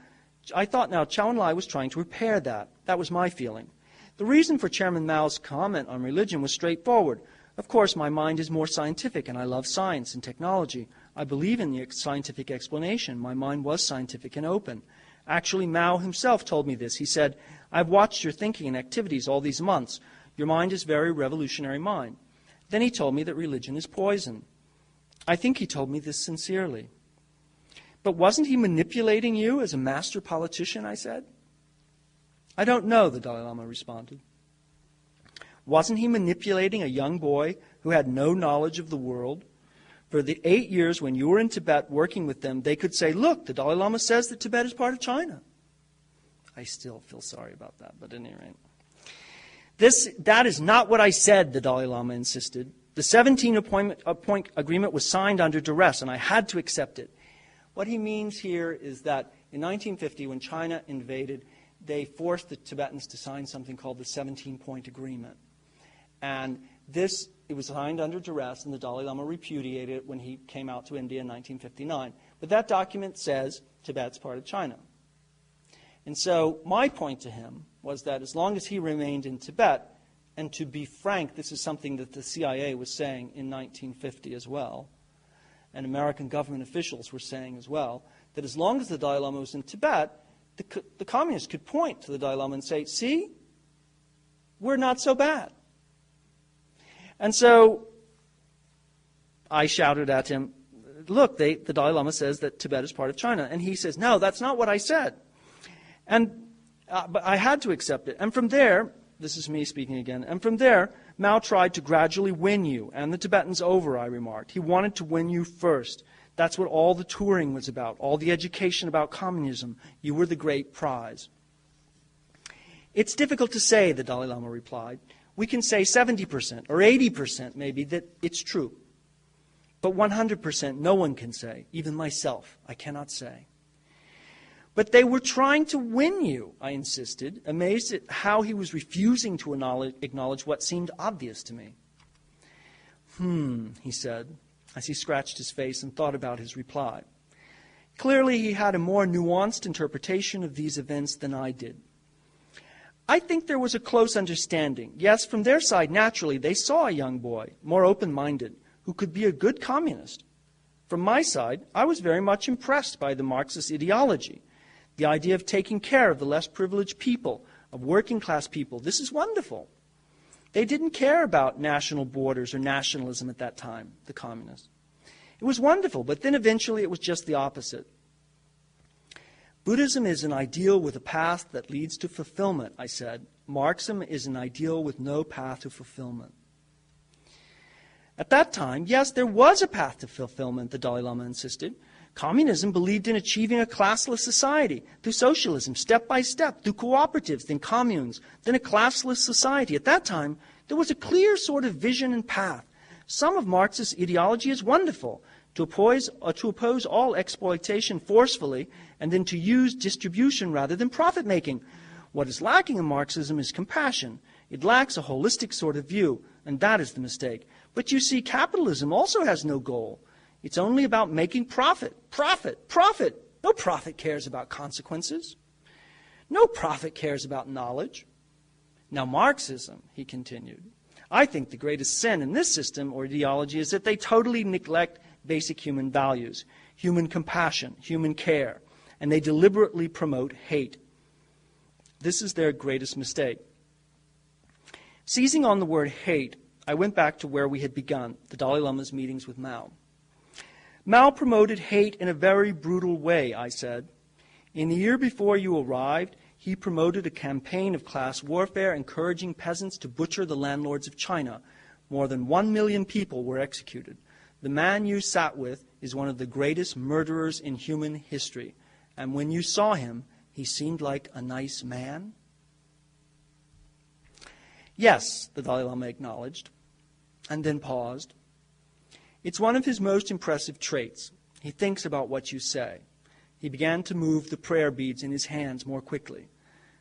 Chou Enlai was trying to repair that. That was my feeling. The reason for Chairman Mao's comment on religion was straightforward. Of course, my mind is more scientific, and I love science and technology. I believe in the scientific explanation. My mind was scientific and open. Actually, Mao himself told me this. He said, I've watched your thinking and activities all these months. Your mind is very revolutionary mind. Then he told me that religion is poison. I think he told me this sincerely. But wasn't he manipulating you as a master politician, I said. I don't know, the Dalai Lama responded. Wasn't he manipulating a young boy who had no knowledge of the world? For the 8 years when you were in Tibet working with them, they could say, look, the Dalai Lama says that Tibet is part of China. I still feel sorry about that, but at any rate. That is not what I said, the Dalai Lama insisted. The 17-point agreement was signed under duress, and I had to accept it. What he means here is that in 1950, when China invaded, they forced the Tibetans to sign something called the 17-point agreement. And it was signed under duress, and the Dalai Lama repudiated it when he came out to India in 1959. But that document says Tibet's part of China. And so my point to him was that as long as he remained in Tibet, and to be frank, this is something that the CIA was saying in 1950 as well, and American government officials were saying as well, that as long as the Dalai Lama was in Tibet, the communists could point to the Dalai Lama and say, see, we're not so bad. And so I shouted at him, look, the Dalai Lama says that Tibet is part of China. And he says, no, that's not what I said. But I had to accept it. And from there, this is me speaking again, and from there, Mao tried to gradually win you and the Tibetans over, I remarked. He wanted to win you first. That's what all the touring was about, all the education about communism. You were the great prize. It's difficult to say, the Dalai Lama replied. We can say 70% or 80% maybe that it's true. But 100% no one can say, even myself, I cannot say. But they were trying to win you, I insisted, amazed at how he was refusing to acknowledge what seemed obvious to me. He said, as he scratched his face and thought about his reply. Clearly, he had a more nuanced interpretation of these events than I did. I think there was a close understanding. Yes, from their side, naturally, they saw a young boy, more open-minded, who could be a good communist. From my side, I was very much impressed by the Marxist ideology, the idea of taking care of the less privileged people, of working-class people. This is wonderful. They didn't care about national borders or nationalism at that time, the communists. It was wonderful, but then eventually it was just the opposite. Buddhism is an ideal with a path that leads to fulfillment, I said. Marxism is an ideal with no path to fulfillment. At that time, yes, there was a path to fulfillment, the Dalai Lama insisted. Communism believed in achieving a classless society through socialism, step by step, through cooperatives, then communes, then a classless society. At that time, there was a clear sort of vision and path. Some of Marxist ideology is wonderful. to oppose all exploitation forcefully, and then to use distribution rather than profit-making. What is lacking in Marxism is compassion. It lacks a holistic sort of view, and that is the mistake. But you see, capitalism also has no goal. It's only about making profit. Profit, profit. No profit cares about consequences. No profit cares about knowledge. Now, Marxism, he continued, I think the greatest sin in this system or ideology is that they totally neglect basic human values, human compassion, human care, and they deliberately promote hate. This is their greatest mistake. Seizing on the word hate, I went back to where we had begun, the Dalai Lama's meetings with Mao. Mao promoted hate in a very brutal way, I said. In the year before you arrived, he promoted a campaign of class warfare, encouraging peasants to butcher the landlords of China. More than 1 million people were executed. The man you sat with is one of the greatest murderers in human history. And when you saw him, he seemed like a nice man? Yes, the Dalai Lama acknowledged, and then paused. It's one of his most impressive traits. He thinks about what you say. He began to move the prayer beads in his hands more quickly.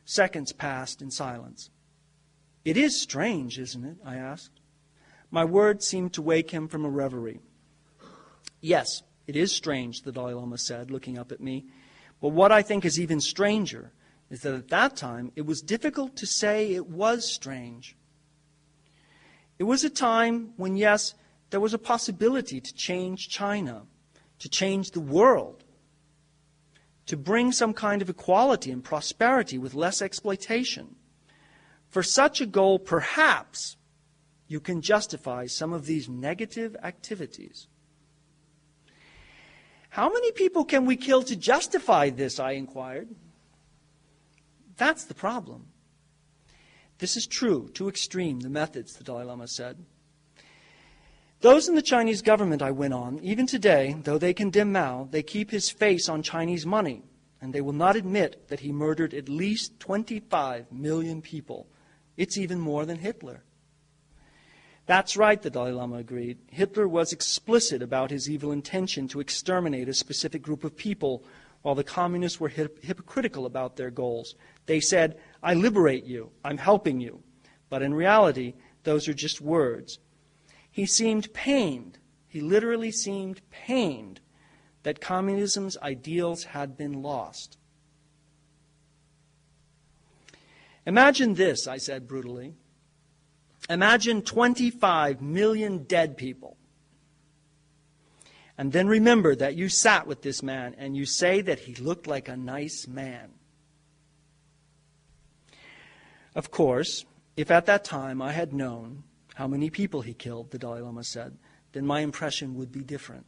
Seconds passed in silence. It is strange, isn't it? I asked. My words seemed to wake him from a reverie. Yes, it is strange, the Dalai Lama said, looking up at me. But what I think is even stranger is that at that time it was difficult to say it was strange. It was a time when, yes, there was a possibility to change China, to change the world, to bring some kind of equality and prosperity with less exploitation. For such a goal, perhaps, you can justify some of these negative activities. How many people can we kill to justify this? I inquired. That's the problem. This is true, too extreme, the methods, the Dalai Lama said. Those in the Chinese government, I went on, even today, though they condemn Mao, they keep his face on Chinese money, and they will not admit that he murdered at least 25 million people. It's even more than Hitler. That's right, the Dalai Lama agreed. Hitler was explicit about his evil intention to exterminate a specific group of people, while the communists were hypocritical about their goals. They said, I liberate you, I'm helping you. But in reality, those are just words. He seemed pained, he literally seemed pained that communism's ideals had been lost. Imagine this, I said brutally. Imagine 25 million dead people. And then remember that you sat with this man and you say that he looked like a nice man. Of course, if at that time I had known how many people he killed, the Dalai Lama said, then my impression would be different.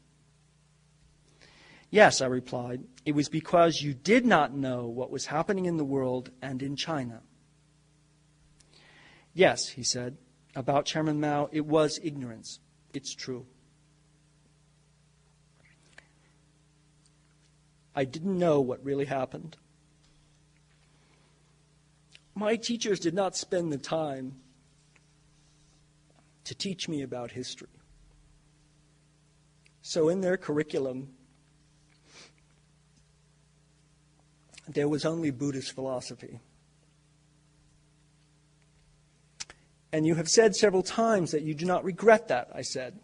Yes, I replied, it was because you did not know what was happening in the world and in China. Yes, he said, about Chairman Mao, it was ignorance. It's true. I didn't know what really happened. My teachers did not spend the time to teach me about history. So in their curriculum, there was only Buddhist philosophy. And you have said several times that you do not regret that, I said.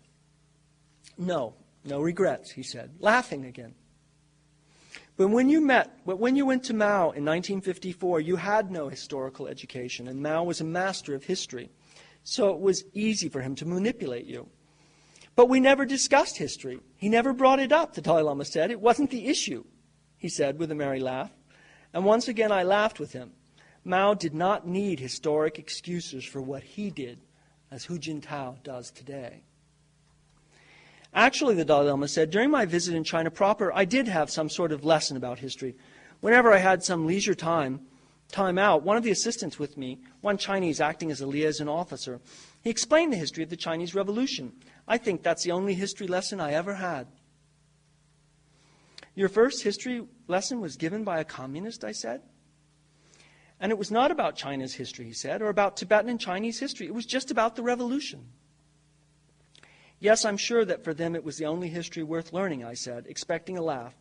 No regrets, he said, laughing again. But when you went to Mao in 1954, you had no historical education, and Mao was a master of history. So it was easy for him to manipulate you. But we never discussed history. He never brought it up, the Dalai Lama said. It wasn't the issue, he said with a merry laugh. And once again I laughed with him. Mao did not need historic excuses for what he did, as Hu Jintao does today. Actually, the Dalai Lama said, during my visit in China proper, I did have some sort of lesson about history. Whenever I had some leisure time out, one of the assistants with me, one Chinese acting as a liaison officer, he explained the history of the Chinese Revolution. I think that's the only history lesson I ever had. Your first history lesson was given by a communist, I said. And it was not about China's history, he said, or about Tibetan and Chinese history. It was just about the revolution. Yes, I'm sure that for them it was the only history worth learning, I said, expecting a laugh,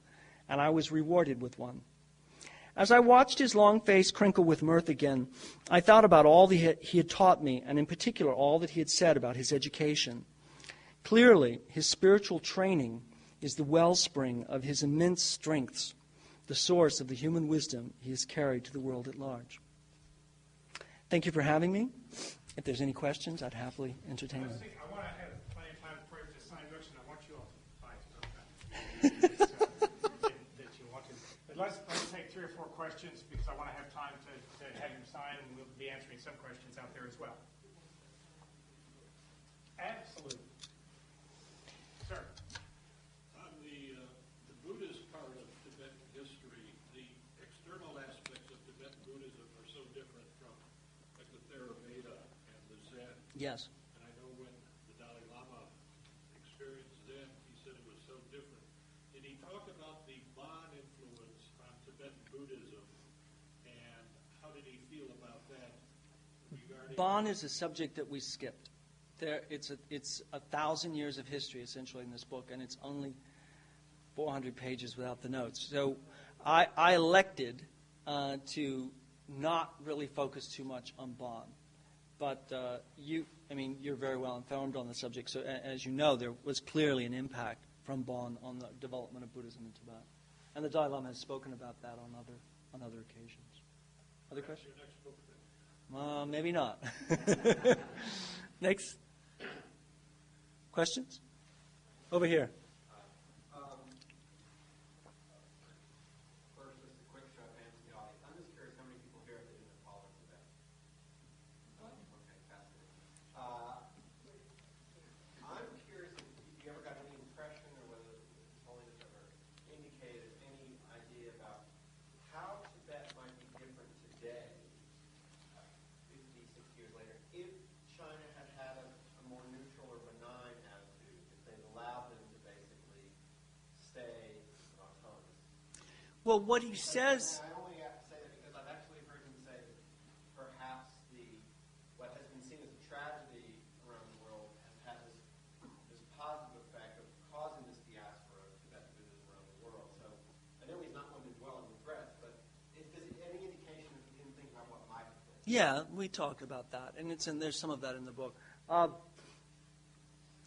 and I was rewarded with one. As I watched his long face crinkle with mirth again, I thought about all he had taught me, and in particular all that he had said about his education. Clearly, his spiritual training is the wellspring of his immense strengths, the source of the human wisdom he has carried to the world at large. Thank you for having me. If there's any questions, I'd happily entertain them. I want to have plenty of time for you to sign books, and I want you all to buy stuff that you want to. But let's take 3 or 4 questions, because I want to have time to have you sign, and we'll be answering some questions out there as well. Absolutely. Sir. On the Buddhist part of Tibetan history, the external aspects of Tibetan Buddhism are so different from like the Theravada and the Zen. Yes. And I know when the Dalai Lama experienced Zen, he said it was so different. Did he talk about the Bon influence on Tibetan Buddhism, and how did he feel about that regarding... Bon is a subject that we skipped. It's 1,000 years of history, essentially, in this book, and it's only 400 pages without the notes. So I elected to not really focus too much on Bon. But you're very well informed on the subject. So as you know, there was clearly an impact from Bon on the development of Buddhism in Tibet. And the Dalai Lama has spoken about that on other occasions. Other questions? Maybe not. Next. Questions? Over here. First, just a quick show of hands in the audience. I'm just curious how many people here that didn't follow Tibet. Okay, fascinating. I'm curious if you ever got any impression, or whether this holiness ever indicated any idea about how Tibet might be different today, 50, 60 years later, if China had had a more neutral or benign attitude, if they'd allowed them to basically stay autonomous. Well, what he says... I only have to say that because I've actually heard him say that perhaps what has been seen as a tragedy around the world has had this positive effect of causing this diaspora of Tibetan Buddhism around the world. So I know he's not one to dwell on regrets, but is any indication if he didn't think about what might have been? Yeah, we talk about that, and there's some of that in the book.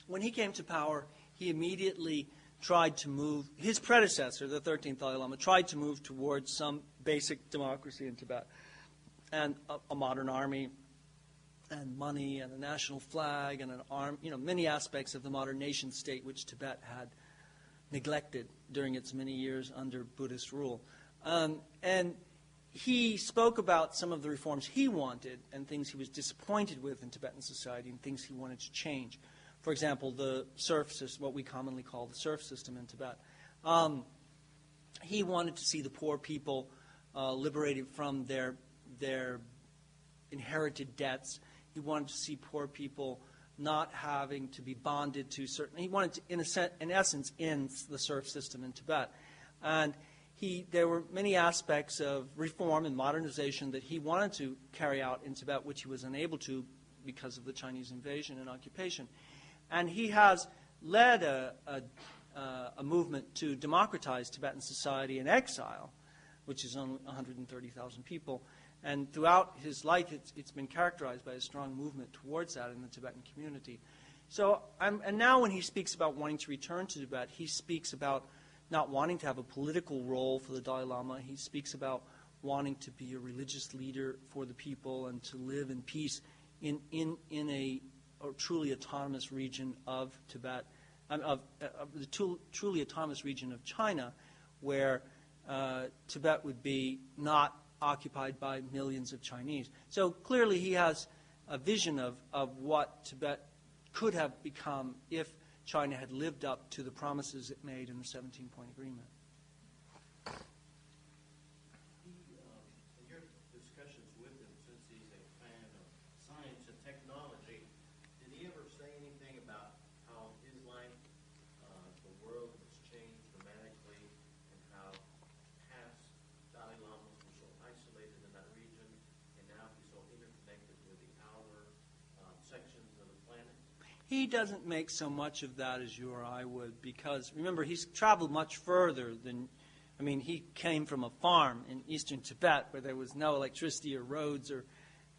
When he came to power, he immediately tried to move, his predecessor, the 13th Dalai Lama, tried to move towards some basic democracy in Tibet, and a modern army, and money, and a national flag, and many aspects of the modern nation state which Tibet had neglected during its many years under Buddhist rule. And he spoke about some of the reforms he wanted and things he was disappointed with in Tibetan society and things he wanted to change. For example, the serf system, what we commonly call the serf system in Tibet. He wanted to see the poor people liberated from their inherited debts. He wanted to see poor people not having to be bonded to certain... He wanted to, in essence, end the serf system in Tibet. And there were many aspects of reform and modernization that he wanted to carry out in Tibet, which he was unable to because of the Chinese invasion and occupation. And he has led a movement to democratize Tibetan society in exile, which is only 130,000 people. And throughout his life, it's been characterized by a strong movement towards that in the Tibetan community. So, and now when he speaks about wanting to return to Tibet, he speaks about not wanting to have a political role for the Dalai Lama. He speaks about wanting to be a religious leader for the people and to live in peace in a truly autonomous region of Tibet, of the truly autonomous region of China, where Tibet would be not occupied by millions of Chinese. So clearly he has a vision of what Tibet could have become if China had lived up to the promises it made in the 17-point agreement. In your discussions with him, since he's a fan of science and technology, did he ever say anything about how his life, the world has changed dramatically, and how past Dalai Lamas were so isolated in that region, and now he's so interconnected with the outer sections of the planet? He doesn't make so much of that as you or I would, because, remember, he's traveled much further than, he came from a farm in eastern Tibet where there was no electricity or roads or,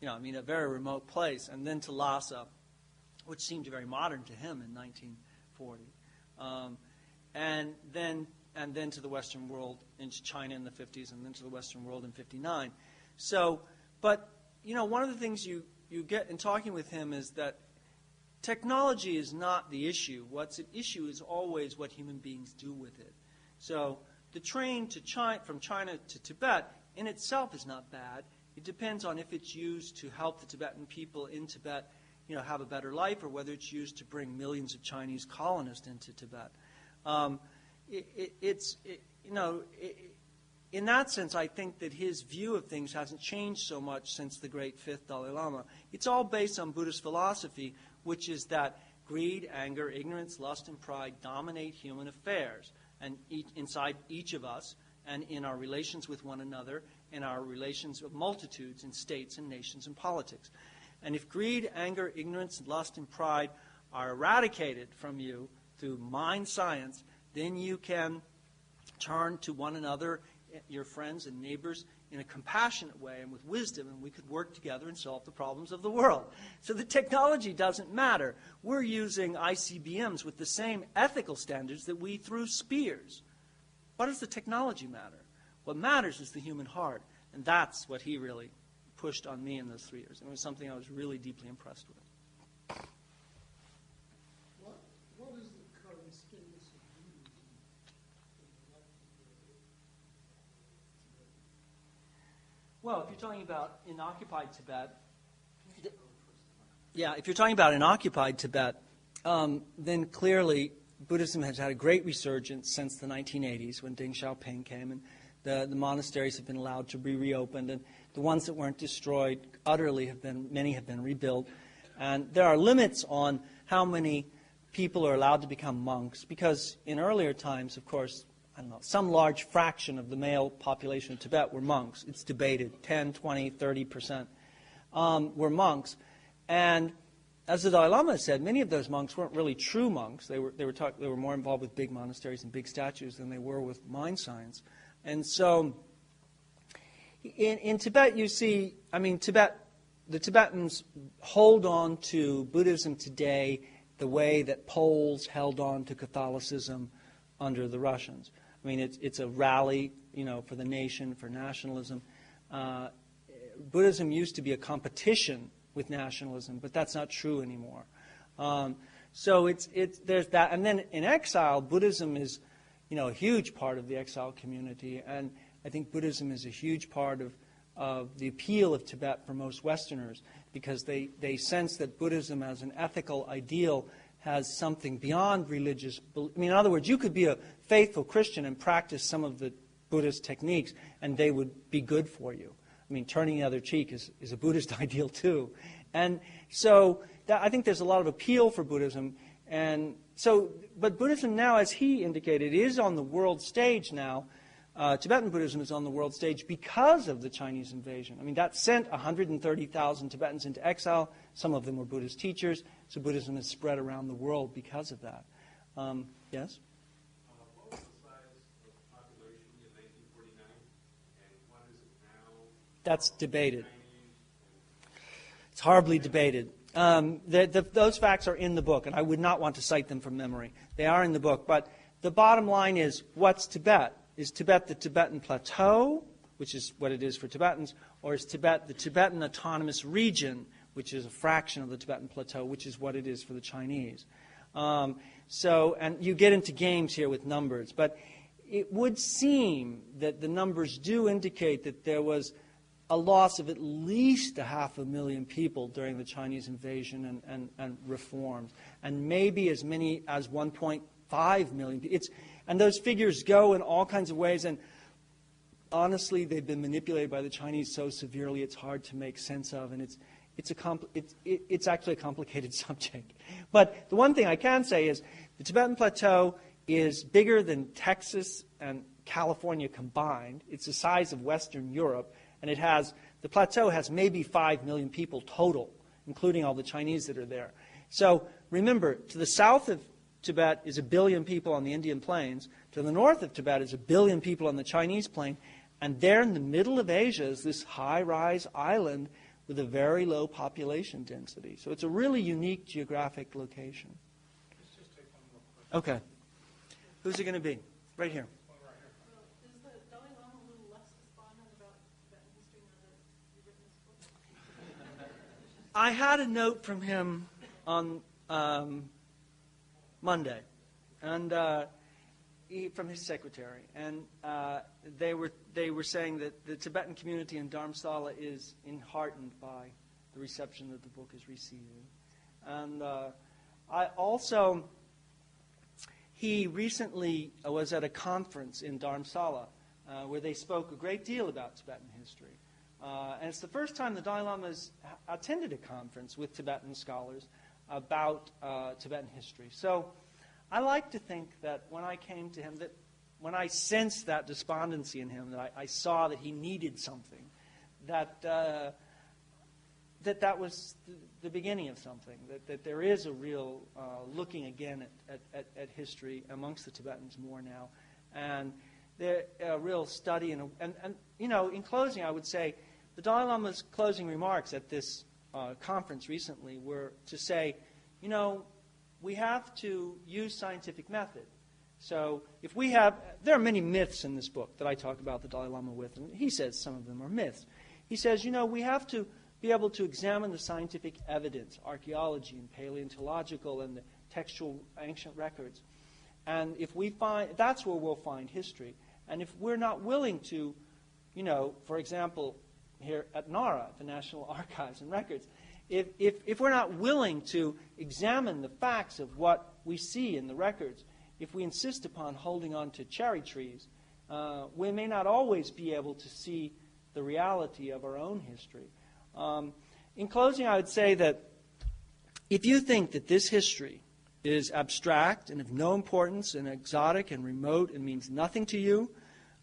a very remote place, and then to Lhasa, which seemed very modern to him in 1940, and then to the Western world, into China in the 50s, and then to the Western world in 59. So, but, one of the things you get in talking with him is that technology is not the issue. What's at issue is always what human beings do with it. So the train from China to Tibet in itself is not bad. It depends on if it's used to help the Tibetan people in Tibet, have a better life, or whether it's used to bring millions of Chinese colonists into Tibet. In that sense, I think that his view of things hasn't changed so much since the great fifth Dalai Lama. It's all based on Buddhist philosophy, which is that greed, anger, ignorance, lust, and pride dominate human affairs, and inside each of us, and in our relations with one another, in our relations with multitudes in states and nations and politics. And if greed, anger, ignorance, lust, and pride are eradicated from you through mind science, then you can turn to one another, your friends and neighbors, in a compassionate way and with wisdom, and we could work together and solve the problems of the world. So the technology doesn't matter. We're using ICBMs with the same ethical standards that we threw spears. What does the technology matter? What matters is the human heart, and that's what he really pushed on me in those 3 years. And it was something I was really deeply impressed with. What is the current status of Buddhism in the Well, if you're talking about in occupied Tibet, if you're talking about in occupied Tibet, then clearly Buddhism has had a great resurgence since the 1980s when Deng Xiaoping came, and the monasteries have been allowed to be reopened, and the ones that weren't destroyed utterly many have been rebuilt. And there are limits on how many people are allowed to become monks, because in earlier times, of course, some large fraction of the male population of Tibet were monks. It's debated, 10, 20, 30% were monks. And as the Dalai Lama said, many of those monks weren't really true monks. They were more involved with big monasteries and big statues than they were with mind science. And so in Tibet, you see, the Tibetans hold on to Buddhism today the way that Poles held on to Catholicism under the Russians. It's a rally, for the nation, for nationalism. Buddhism used to be a competition with nationalism, but that's not true anymore. So there's that. And then in exile, Buddhism is, a huge part of the exile community, and I think Buddhism is a huge part of the appeal of Tibet for most Westerners, because they sense that Buddhism as an ethical ideal has something beyond religious. In other words, you could be a faithful Christian and practice some of the Buddhist techniques, and they would be good for you. Turning the other cheek is a Buddhist ideal too. And so I think there's a lot of appeal for Buddhism. And so, but Buddhism now, as he indicated, is on the world stage now. Tibetan Buddhism is on the world stage because of the Chinese invasion. That sent 130,000 Tibetans into exile. Some of them were Buddhist teachers. So Buddhism has spread around the world because of that. Yes? What was the size of the population in 1949, and what is it now? That's debated. It's horribly debated. Those facts are in the book, and I would not want to cite them from memory. They are in the book. But the bottom line is, what's Tibet? Is Tibet the Tibetan Plateau, which is what it is for Tibetans, or is Tibet the Tibetan Autonomous Region, which is a fraction of the Tibetan Plateau, which is what it is for the Chinese? And you get into games here with numbers, but it would seem that the numbers do indicate that there was a loss of at least 500,000 people during the Chinese invasion and reforms, and maybe as many as 1.5 million. And those figures go in all kinds of ways, and honestly, they've been manipulated by the Chinese so severely it's hard to make sense of, and it's actually a complicated subject. But the one thing I can say is the Tibetan Plateau is bigger than Texas and California combined. It's the size of Western Europe, and the plateau has maybe 5 million people total, including all the Chinese that are there. So remember, to the south of Tibet is 1 billion people on the Indian plains. To the north of Tibet is 1 billion people on the Chinese plain. And there in the middle of Asia is this high-rise island with a very low population density. So it's a really unique geographic location. Let's just take one more question. Okay. Who's it going to be? Right here. One right here. Is the Dalai Lama a little less despondent about Tibetan history now that you've written this book? I had a note from him on Monday, and from his secretary, and they were saying that the Tibetan community in Dharamsala is enheartened by the reception that the book is receiving, and he recently was at a conference in Dharamsala where they spoke a great deal about Tibetan history. And it's the first time the Dalai Lama has attended a conference with Tibetan scholars about Tibetan history. So I like to think that when I came to him, that when I sensed that despondency in him, that I saw that he needed something, that was the beginning of something, that there is a real looking again at history amongst the Tibetans more now, and there a real study, and you know, in closing, I would say the Dalai Lama's closing remarks at this conference recently were to say, you know, we have to use scientific method. So if we have, there are many myths in this book that I talk about the Dalai Lama with, and he says some of them are myths. He says, you know, we have to be able to examine the scientific evidence, archaeology and paleontological and the textual ancient records. And if we find, that's where we'll find history. And if we're not willing to, you know, for example, here at NARA, the National Archives and Records, if we're not willing to examine the facts of what we see in the records, if we insist upon holding on to cherry trees, we may not always be able to see the reality of our own history. In closing, I would say that if you think that this history is abstract and of no importance and exotic and remote and means nothing to you,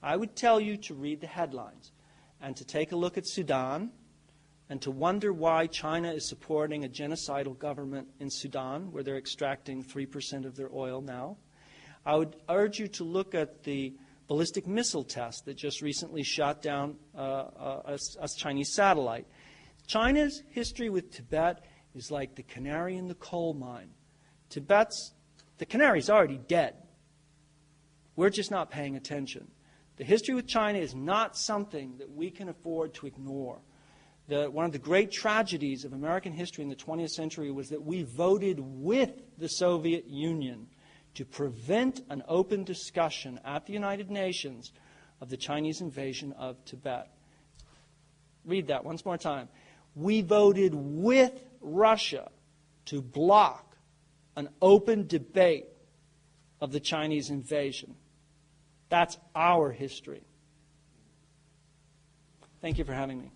I would tell you to read the headlines and to take a look at Sudan and to wonder why China is supporting a genocidal government in Sudan where they're extracting 3% of their oil now. I would urge you to look at the ballistic missile test that just recently shot down a Chinese satellite. China's history with Tibet is like the canary in the coal mine. The canary's already dead. We're just not paying attention. The history with China is not something that we can afford to ignore. One of the great tragedies of American history in the 20th century was that we voted with the Soviet Union to prevent an open discussion at the United Nations of the Chinese invasion of Tibet. Read that once more time. We voted with Russia to block an open debate of the Chinese invasion. That's our history. Thank you for having me.